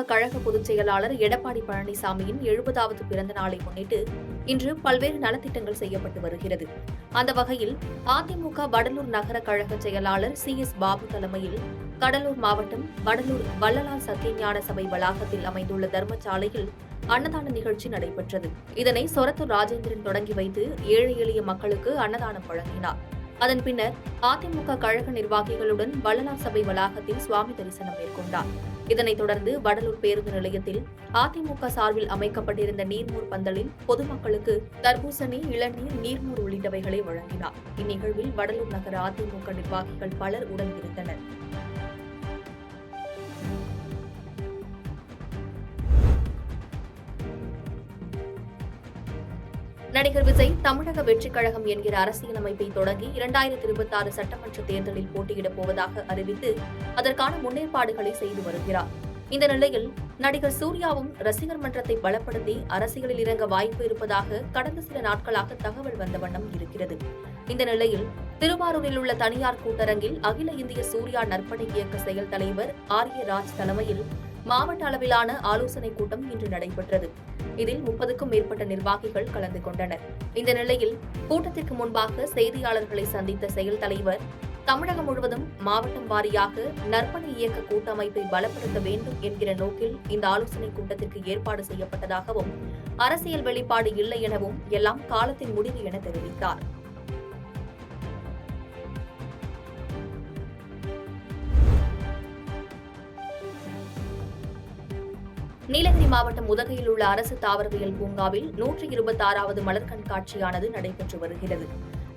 அதிமுக கழக பொதுச் செயலாளர் எடப்பாடி பழனிசாமியின் 70வது பிறந்த நாளை முன்னிட்டு இன்று பல்வேறு நலத்திட்டங்கள் செய்யப்பட்டு வருகிறது. அந்த வகையில் அதிமுக வடலூர் நகர கழக செயலாளர் CS பாபு தலைமையில் கடலூர் மாவட்டம் வடலூர் வள்ளலார் சத்தியஞான சபை வளாகத்தில் அமைந்துள்ள தர்மசாலையில் அன்னதான நிகழ்ச்சி நடைபெற்றது. இதனை சொரத்தூர் ராஜேந்திரன் தொடங்கி வைத்து ஏழை எளிய மக்களுக்கு அன்னதானம் வழங்கினார். அதன் பின்னர் அதிமுக கழக நிர்வாகிகளுடன் வள்ளலார் சபை வளாகத்தில் சுவாமி தரிசனம் மேற்கொண்டார். இதனைத் தொடர்ந்து வடலூர் பேருந்து நிலையத்தில் அதிமுக சார்பில் அமைக்கப்பட்டிருந்த நீர்மூர் பந்தலில் பொதுமக்களுக்கு தர்பூசணி, இளநீர், நீர்மூர் உள்ளிட்டவைகளை வழங்கினார். இந்நிகழ்வில் வடலூர் நகர அதிமுக நிர்வாகிகள் பலர் உடனிருந்தனர். நடிகர் விஜய் தமிழக வெற்றிக் கழகம் என்கிற அரசியல் அமைப்பை தொடங்கி 2026 சட்டமன்ற தேர்தலில் போட்டியிடப் போவதாக அறிவித்து அதற்கான முன்னேற்பாடுகளை செய்து வருகிறார். இந்த நிலையில் நடிகர் சூர்யாவும் ரசிகர் மன்றத்தை பலப்படுத்தி அரசியலில் இறங்க வாய்ப்பு இருப்பதாக கடந்த சில நாட்களாக தகவல் வந்த வண்ணம் இருக்கிறது. இந்த நிலையில் திருவாரூரில் உள்ள தனியார் கூட்டரங்கில் அகில இந்திய சூர்யா நற்பணி இயக்க செயல் தலைவர் ஆர்யராஜ் தலைமையில் மாவட்ட அளவிலான ஆலோசனைக் கூட்டம் இன்று நடைபெற்றது. இதில் 30க்கும் மேற்பட்ட நிர்வாகிகள் கலந்து கொண்டனர். இந்த நிலையில் கூட்டத்திற்கு முன்பாக செய்தியாளர்களை சந்தித்த செயல் தலைவர் தமிழகம் முழுவதும் மாவட்டம் வாரியாக நற்பணி இயக்க கூட்டமைப்பை பலப்படுத்த வேண்டும் என்கிற நோக்கில் இந்த ஆலோசனைக் கூட்டத்திற்கு ஏற்பாடு செய்யப்பட்டதாகவும் அரசியல் வெளிப்பாடு இல்லை எனவும் எல்லாம் காலத்தின் முடிவு என தெரிவித்தார். நீலகிரி மாவட்டம் உதகையில் உள்ள அரசு தாவரவியல் பூங்காவில் 126வது மலர் கண்காட்சியானது நடைபெற்று வருகிறது.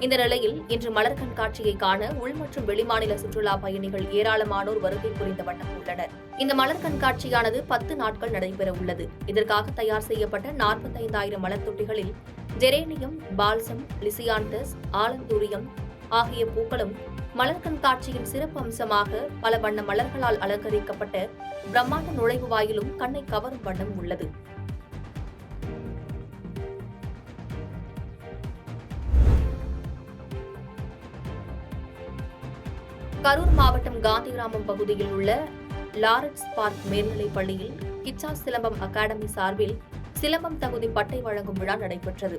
இந்த நிலையில் இன்று மலர் கண்காட்சியை காண உள் மற்றும் வெளிமாநில சுற்றுலா பயணிகள் ஏராளமானோர் வருகை புரிந்த வண்ணம் உள்ளனர். இந்த மலர் கண்காட்சியானது 10 நாட்கள் நடைபெற உள்ளது. இதற்காக தயார் செய்யப்பட்ட 45,000 மலர் தொட்டிகளில் ஜெரேனியம், பால்சம், லிசியாந்தஸ், ஆலந்தூரியம் ஆகிய பூக்களும் மலர் கண்காட்சியின் சிறப்பு அம்சமாக பல வண்ண மலர்களால் அலங்கரிக்கப்பட்ட பிரம்மாண்ட நுழைவு வாயிலும் கண்ணை கவரும் வண்ணம் உள்ளது. கரூர் மாவட்டம் காந்திகிராமம் பகுதியில் உள்ள லாரன்ஸ் பார்க் மேல்நிலைப் பள்ளியில் கிச்சா சிலம்பம் அகாடமி சார்பில் சிலம்பம் தகுதி பட்டை வழங்கும் விழா நடைபெற்றது.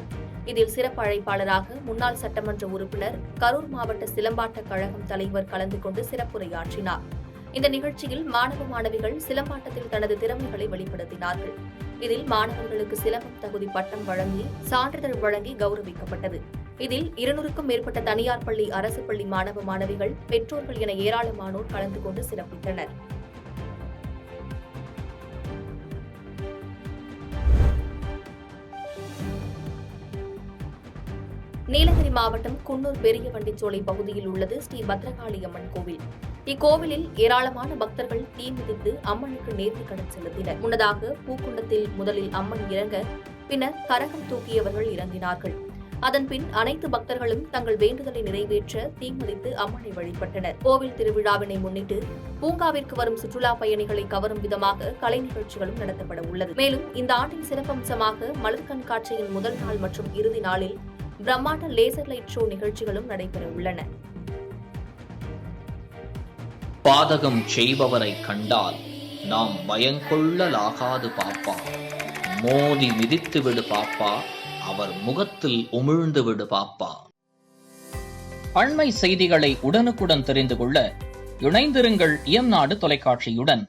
இதில் சிறப்பு அழைப்பாளராக முன்னாள் சட்டமன்ற உறுப்பினர், கரூர் மாவட்ட சிலம்பாட்ட கழகம் தலைவர் கலந்து கொண்டு சிறப்புரையாற்றினார். இந்த நிகழ்ச்சியில் மாணவ மாணவிகள் சிலம்பாட்டத்தில் தனது திறமைகளை வெளிப்படுத்தினார்கள். இதில் மாணவர்களுக்கு சிலம்பம் தகுதி பட்டம் வழங்கி சான்றிதழ் வழங்கி கௌரவிக்கப்பட்டது. இதில் 200க்கும் மேற்பட்ட தனியார் பள்ளி, அரசு பள்ளி மாணவ மாணவிகள், பெற்றோர்கள் என ஏராளமானோர் கலந்து கொண்டு சிறப்பித்தனர். நீலகிரி மாவட்டம் குன்னூர் பெரிய வண்டிச்சோலை பகுதியில் உள்ளது ஸ்ரீ பத்ரகாளி அம்மன் கோவில். இக்கோவிலில் ஏராளமான பக்தர்கள் தீ மிதித்து அம்மனுக்கு நேர்த்திக்கடன் செலுத்தினர். முன்னதாக பூக்குண்டத்தில் முதலில் அம்மன் இறங்க, பின்னர் கரகம் தூக்கியவர்கள் இறங்கினார்கள். அதன்பின் அனைத்து பக்தர்களும் தங்கள் வேண்டுதலை நிறைவேற்ற தீ மிதித்து அம்மனை வழிபட்டனர். கோவில் திருவிழாவினை முன்னிட்டு பூங்காவிற்கு வரும் சுற்றுலா பயணிகளை கவரும் விதமாக கலை நிகழ்ச்சிகளும் நடத்தப்பட உள்ளது. மேலும் இந்த ஆண்டின் சிறப்பம்சமாக மலர் கண்காட்சியின் முதல் நாள் மற்றும் இறுதி நாளில் பிரம்மாண்ட லேசர் லைட் ஷோ நிகழ்ச்சிகளும் நடைபெற உள்ளன. பாதகம் செய்பவரை கண்டால் நாம் பயங்கொள்ளலாகாது பாப்பா, மோதி மிதித்து விடு பாப்பா, அவர் முகத்தில் உமிழ்ந்து விடு பாப்பா. அண்மை செய்திகளை உடனுக்குடன் தெரிந்து கொள்ள இணைந்திருங்கள் இயம்நாடு தொலைக்காட்சியுடன்.